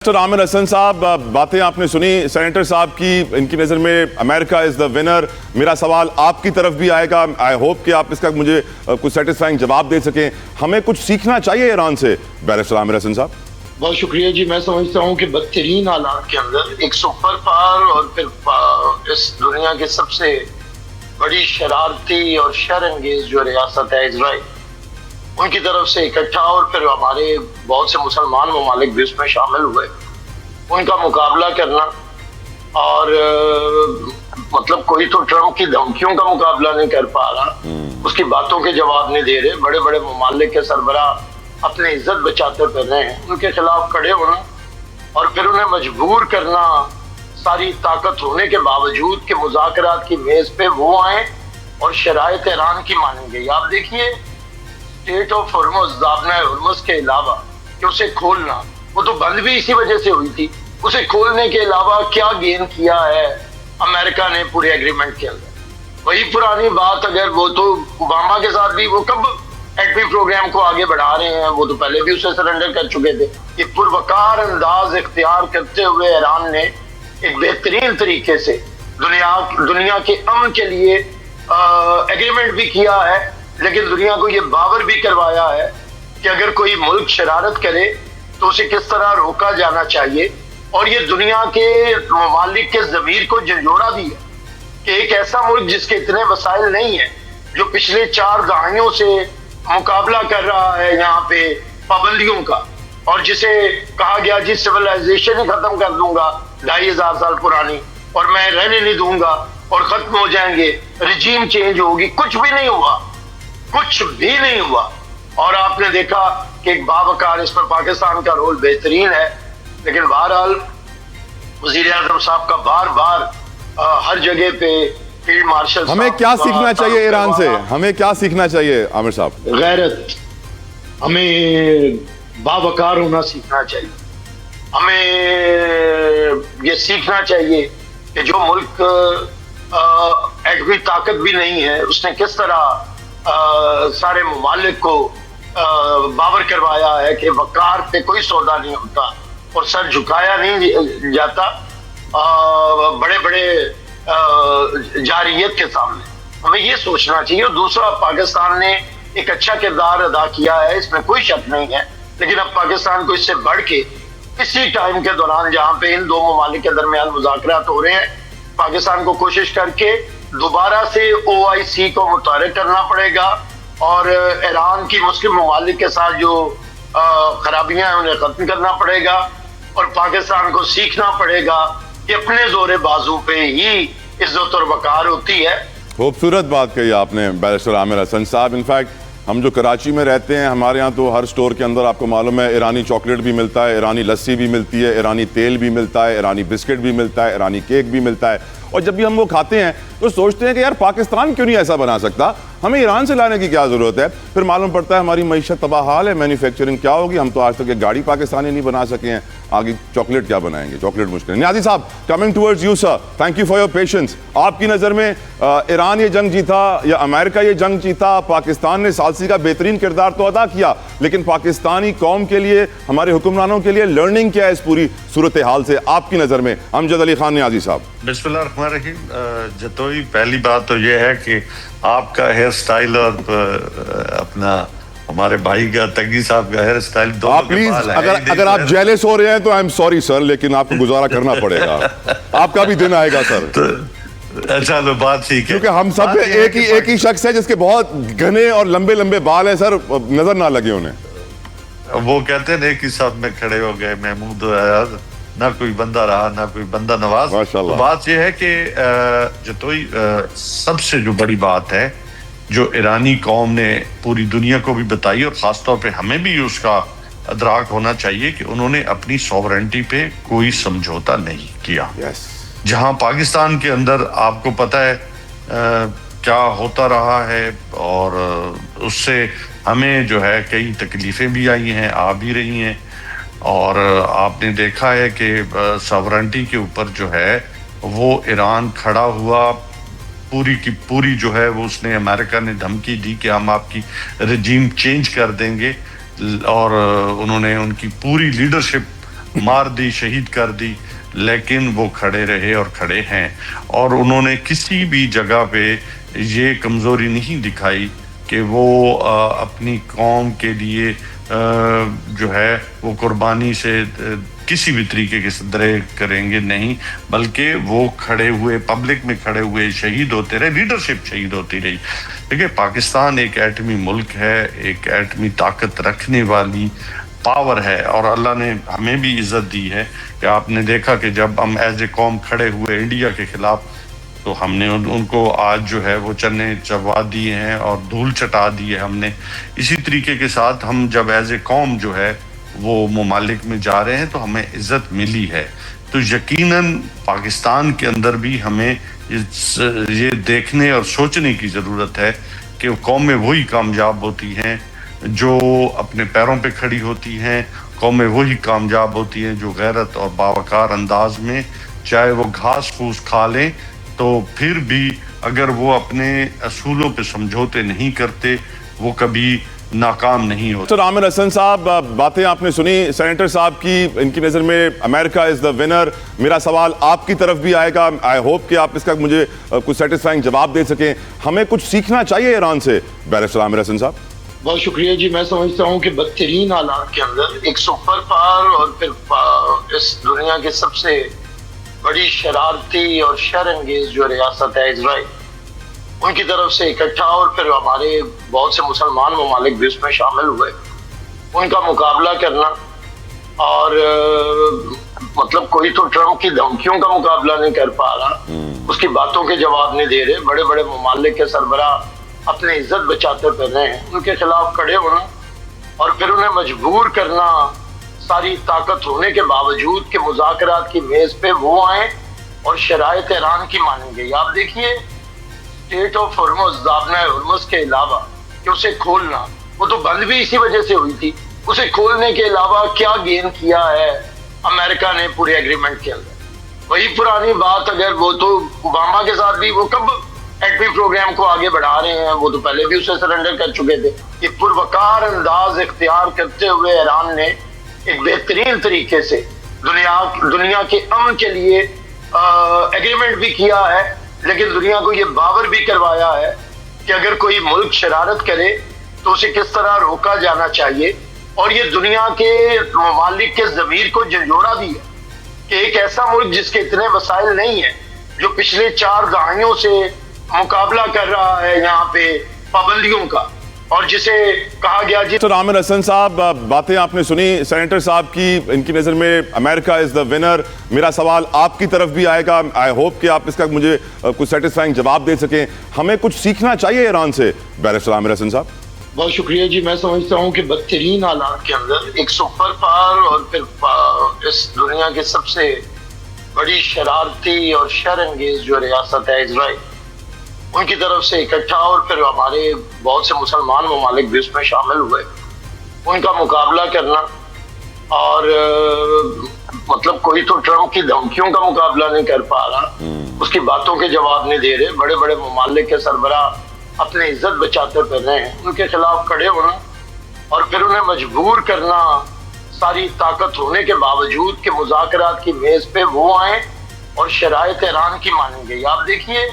Doctor عامر حسن صاحب، باتیں آپ نے سنی سینیٹر صاحب کی، ان کی نظر میں امریکہ از دا ونر۔ میرا سوال آپ کی طرف بھی آئے گا، آئی ہوپ کہ آپ اس کا مجھے کچھ سیٹسفائنگ جواب دے سکیں۔ ہمیں کچھ سیکھنا چاہیے ایران سے، بیرسٹر عامر حسن صاحب؟ بہت شکریہ جی۔ میں سمجھتا ہوں کہ بدترین حالات کے اندر ایک سپر پاور اور پھر اس دنیا کی سب سے بڑی شرارتی اور شر انگیز جو ریاست ہے اسرائیل، ان کی طرف سے اکٹھا، اور پھر ہمارے بہت سے مسلمان ممالک بھی اس میں شامل ہوئے، ان کا مقابلہ کرنا۔ اور مطلب کوئی تو ٹرمپ کی دھمکیوں کا مقابلہ نہیں کر پا رہا، اس کی باتوں کے جواب نہیں دے رہے، بڑے بڑے ممالک کے سربراہ اپنی عزت بچاتے پھر رہے ہیں، ان کے خلاف کھڑے ہونا اور پھر انہیں مجبور کرنا ساری طاقت ہونے کے باوجود کہ مذاکرات کی میز پہ وہ آئیں اور شرائط ایران کی مانیں گئی۔ آپ دیکھیے اسٹیٹ آف ہرمز، دابنہ ہرمز کے علاوہ کہ اسے کھولنا، وہ تو بند بھی اسی وجہ سے ہوئی تھی، اسے کھولنے کے علاوہ کیا گین کیا ہے امریکہ نے پورے ایگریمنٹ کے اندر؟ وہی پرانی بات، اگر وہ تو اوباما کے ساتھ بھی وہ کب ایٹمی پروگرام کو آگے بڑھا رہے ہیں، وہ تو پہلے بھی اسے سرنڈر کر چکے تھے۔ یہ پروکار انداز اختیار کرتے ہوئے ایران نے ایک بہترین طریقے سے دنیا کے امن کے لیے ایگریمنٹ بھی کیا ہے، لیکن دنیا کو یہ باور بھی کروایا ہے کہ اگر کوئی ملک شرارت کرے تو اسے کس طرح روکا جانا چاہیے، اور یہ دنیا کے ممالک کے ضمیر کو جھنجھوڑا بھی ہے کہ ایک ایسا ملک جس کے اتنے وسائل نہیں ہیں، جو پچھلے 4 دہائیوں سے مقابلہ کر رہا ہے یہاں پہ پابندیوں کا، اور جسے کہا گیا جی سیولائزیشن ہی ختم کر دوں گا 2500 سال پرانی، اور میں رہنے نہیں دوں گا اور ختم ہو جائیں گے، رجیم چینج ہوگی، کچھ بھی نہیں ہوا، کچھ بھی نہیں ہوا۔ اور آپ نے دیکھا کہ ایک باوقار اس پر پاکستان کا رول بہترین ہے، لیکن بہرحال وزیر اعظم صاحب کا بار بار ہر جگہ پہ فیلڈ مارشل، ہمیں کیا سیکھنا چاہیے ایران سے؟ ہمیں کیا سیکھنا چاہیے عامر صاحب؟ غیرت، ہمیں باوقار ہونا سیکھنا چاہیے۔ ہمیں یہ سیکھنا چاہیے کہ جو ملک ایٹمی طاقت بھی نہیں ہے، اس نے کس طرح سارے ممالک کو باور کروایا ہے کہ وقار پہ کوئی سودا نہیں ہوتا اور سر جھکایا نہیں جاتا بڑے بڑے جارحیت کے سامنے۔ ہمیں یہ سوچنا چاہیے۔ اور دوسرا، پاکستان نے ایک اچھا کردار ادا کیا ہے، اس میں کوئی شک نہیں ہے، لیکن اب پاکستان کو اس سے بڑھ کے اسی ٹائم کے دوران جہاں پہ ان 2 ممالک کے درمیان مذاکرات ہو رہے ہیں، پاکستان کو کوشش کر کے دوبارہ سے OIC کو متحرک کرنا پڑے گا، اور ایران کی مسلم ممالک کے ساتھ جو خرابیاں ہیں انہیں ختم کرنا پڑے گا، اور پاکستان کو سیکھنا پڑے گا کہ اپنے زور بازو پہ ہی عزت اور وقار ہوتی ہے۔ خوبصورت بات کہی آپ نے بیرسٹر عامر حسن صاحب۔ انفیکٹ ہم جو کراچی میں رہتے ہیں، ہمارے ہاں تو ہر سٹور کے اندر آپ کو معلوم ہے ایرانی چاکلیٹ بھی ملتا ہے، ایرانی لسی بھی ملتی ہے، ایرانی تیل بھی ملتا ہے، ایرانی بسکٹ بھی ملتا ہے، ایرانی کیک بھی ملتا ہے، اور جب بھی ہم وہ کھاتے ہیں تو سوچتے ہیں کہ یار پاکستان کیوں نہیں ایسا بنا سکتا، ہمیں ایران سے لانے کی کیا ضرورت ہے؟ پھر معلوم پڑتا ہے ہماری معیشت تباہ حال ہے، مینوفیکچرنگ کیا ہوگی، ہم تو آج تک ایک گاڑی پاکستانی نہیں بنا سکے ہیں، آگے چاکلیٹ کیا بنائیں گے؟ چاکلیٹ مشکل ہے۔ نیازی صاحب، coming towards you sir, thank you for your patience. آپ کی نظر میں ایران یہ جنگ جیتا یا امریکہ یہ جنگ جیتا؟ پاکستان نے ثالثی کا بہترین کردار تو ادا کیا، لیکن پاکستانی قوم کے لیے، ہمارے حکمرانوں کے لیے لرننگ کیا ہے اس پوری صورتحال سے آپ کی نظر میں؟ امجد علی خان نیازی صاحب۔ بسم اللہ الرحمن الرحیم۔ جتوئی پہلی بات تو یہ ہے کہ آپ کا ہیئر سٹائل اور اپنا ہمارے بھائی کا تگی صاحب کا ہیئر سٹائل دونوں کے بال ہیں۔ اگر آپ جیلس ہو رہے ہیں تو I'm sorry سر، لیکن آپ کو گزارا کرنا پڑے گا، آپ کا بھی دن آئے گا سر۔ اچھا لو، بات ٹھیک ہے، کیونکہ ہم سب ایک ہی شخص ہے جس کے بہت گھنے اور لمبے لمبے بال ہیں سر، نظر نہ لگے انہیں۔ وہ کہتے ہیں ایک ہی ساتھ میں کھڑے ہو گئے محمود و ایاز، نہ کوئی بندہ رہا نہ کوئی بندہ نواز۔ تو بات یہ ہے کہ جتوئی سب سے جو بڑی بات ہے جو ایرانی قوم نے پوری دنیا کو بھی بتائی، اور خاص طور پہ ہمیں بھی اس کا ادراک ہونا چاہیے کہ انہوں نے اپنی سوورنٹی پہ کوئی سمجھوتا نہیں کیا۔ جہاں پاکستان کے اندر آپ کو پتہ ہے کیا ہوتا رہا ہے، اور اس سے ہمیں جو ہے کئی تکلیفیں بھی آئی ہیں، آ بھی رہی ہیں، اور آپ نے دیکھا ہے کہ سوورنٹی کے اوپر جو ہے وہ ایران کھڑا ہوا، پوری کی پوری جو ہے وہ اس نے، امریکہ نے دھمکی دی کہ ہم آپ کی رجیم چینج کر دیں گے، اور انہوں نے ان کی پوری لیڈرشپ مار دی، شہید کر دی، لیکن وہ کھڑے رہے اور کھڑے ہیں، اور انہوں نے کسی بھی جگہ پہ یہ کمزوری نہیں دکھائی کہ وہ اپنی قوم کے لیے جو ہے وہ قربانی سے کسی بھی طریقے کے صدرے کریں گے، نہیں، بلکہ وہ کھڑے ہوئے، پبلک میں کھڑے ہوئے شہید ہوتے رہے، لیڈرشپ شہید ہوتی رہی۔ دیکھیں، پاکستان ایک ایٹمی ملک ہے، ایک ایٹمی طاقت رکھنے والی پاور ہے، اور اللہ نے ہمیں بھی عزت دی ہے کہ آپ نے دیکھا کہ جب ہم ایز اے قوم کھڑے ہوئے انڈیا کے خلاف، تو ہم نے ان کو آج جو ہے وہ چنے چبا دیے ہیں اور دھول چٹا دی ہے ہم نے۔ اسی طریقے کے ساتھ ہم جب ایز اے قوم جو ہے وہ ممالک میں جا رہے ہیں تو ہمیں عزت ملی ہے۔ تو یقیناً پاکستان کے اندر بھی ہمیں یہ دیکھنے اور سوچنے کی ضرورت ہے کہ قومیں وہی کامیاب ہوتی ہیں جو اپنے پیروں پہ کھڑی ہوتی ہیں، قومیں وہی کامیاب ہوتی ہیں جو غیرت اور باوقار انداز میں، چاہے وہ گھاس پھوس کھا لیں تو پھر بھی اگر وہ اپنے اصولوں پہ سمجھوتے نہیں کرتے، وہ کبھی ناکام نہیں ہوتے۔ ڈاکٹر عامر حسن صاحب، باتیں آپ نے سنی سینیٹر صاحب کی، ان کی نظر میں امریکہ از دا ونر۔ میرا سوال آپ کی طرف بھی آئے گا، آئی ہوپ کہ آپ اس کا مجھے کچھ سیٹسفائنگ جواب دے سکیں۔ ہمیں کچھ سیکھنا چاہیے ایران سے، بیرسٹر عامر حسن صاحب؟ بہت شکریہ جی۔ میں سمجھتا ہوں کہ بدترین حالات کے اندر ایک سپر پاور اور پھر اس دنیا کے سب سے بڑی شرارتی اور شر انگیز جو ریاست ہے اسرائیل، ان کی طرف سے اکٹھا، اور پھر ہمارے بہت سے مسلمان ممالک بھی اس میں شامل ہوئے، ان کا مقابلہ کرنا، اور مطلب کوئی تو ٹرمپ کی دھمکیوں کا مقابلہ نہیں کر پا رہا، اس کی باتوں کے جواب نہیں دے رہے، بڑے بڑے ممالک کے سربراہ اپنی عزت بچاتے پھر رہے ہیں، ان کے خلاف کھڑے ہونا اور پھر انہیں مجبور کرنا ساری طاقت ہونے کے باوجود کہ مذاکرات کی میز پہ وہ آئیں اور شرائط ایران کی مانیں گے۔ آپ دیکھیے اسٹیٹ آف ہرمز، دابنہ ہرمز کے علاوہ کہ اسے کھولنا، وہ تو بند بھی اسی وجہ سے ہوئی تھی، اسے کھولنے کے علاوہ کیا گین کیا ہے امریکہ نے پورے ایگریمنٹ کے اندر؟ وہی پرانی بات، اگر وہ تو اوباما کے ساتھ بھی وہ کب ایٹمی پروگرام کو آگے بڑھا رہے ہیں، وہ تو پہلے بھی اسے سرنڈر کر چکے تھے۔ یہ پروکار انداز اختیار کرتے ہوئے ایران نے ایک بہترین طریقے سے دنیا کے امن کے لیے ایگریمنٹ بھی کیا ہے، لیکن دنیا کو یہ باور بھی کروایا ہے کہ اگر کوئی ملک شرارت کرے تو اسے کس طرح روکا جانا چاہیے، اور یہ دنیا کے ممالک کے ضمیر کو جھنجھوڑا بھی ہے کہ ایک ایسا ملک جس کے اتنے وسائل نہیں ہیں، جو پچھلے 4 دہائیوں سے مقابلہ کر رہا ہے یہاں پہ پابندیوں کا، اور جسے کہا گیا جی۔ ڈاکٹر عامر حسن صاحب، باتیں آپ نے سنی سینیٹر صاحب کی، ان کی نظر میں امریکہ از دا ونر۔ میرا سوال آپ کی طرف بھی آئے گا، آئی ہوپ کہ آپ اس کا مجھے کچھ سیٹسفائنگ جواب دے سکیں۔ ہمیں کچھ سیکھنا چاہیے ایران سے، بیرسٹر عامر حسن صاحب؟ بہت شکریہ جی۔ میں سمجھتا ہوں کہ بدترین حالات کے اندر ایک سپر پاور اور پھر اس دنیا کے سب سے بڑی شرارتی اور شر انگیز جو ریاست ہے اسرائیل، ان کی طرف سے اکٹھا، اور پھر ہمارے بہت سے مسلمان ممالک بھی اس میں شامل ہوئے، ان کا مقابلہ کرنا، اور مطلب کوئی تو ٹرمپ کی دھمکیوں کا مقابلہ نہیں کر پا رہا، اس کی باتوں کے جواب نہیں دے رہے، بڑے بڑے ممالک کے سربراہ اپنی عزت بچاتے پھر رہے ہیں، ان کے خلاف کھڑے ہونا اور پھر انہیں مجبور کرنا ساری طاقت ہونے کے باوجود کہ مذاکرات کی میز پہ وہ آئیں اور شرائط ایران کی مانیں گے۔ آپ دیکھیے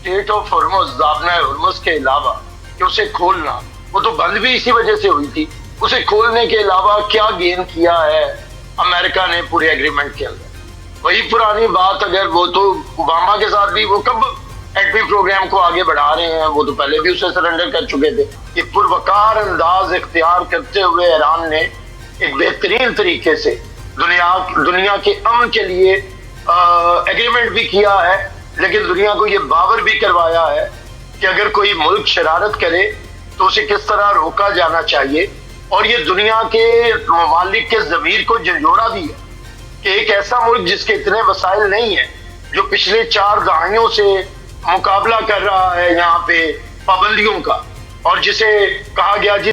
اسٹیٹ آف ہرمز، دابنہ ہرمز کے علاوہ کہ اسے کھولنا، وہ تو بند بھی اسی وجہ سے ہوئی تھی، اسے کھولنے کے علاوہ کیا گین کیا ہے امریکہ نے پورے ایگریمنٹ کے اندر؟ وہی پرانی بات، اگر وہ تو اوباما کے ساتھ بھی وہ کب ایٹمی پروگرام کو آگے بڑھا رہے ہیں، وہ تو پہلے بھی اسے سرنڈر کر چکے تھے۔ یہ پروکار انداز اختیار کرتے ہوئے ایران نے ایک بہترین طریقے سے دنیا کے امن کے لیے ایگریمنٹ بھی کیا ہے، لیکن دنیا کو یہ باور بھی کروایا ہے کہ اگر کوئی ملک شرارت کرے تو اسے کس طرح روکا جانا چاہیے، اور یہ دنیا کے ممالک کے ضمیر کو جھنجھوڑا بھی ہے کہ ایک ایسا ملک جس کے اتنے وسائل نہیں ہیں، جو پچھلے 4 دہائیوں سے مقابلہ کر رہا ہے یہاں پہ پابندیوں کا، اور جسے کہا گیا جی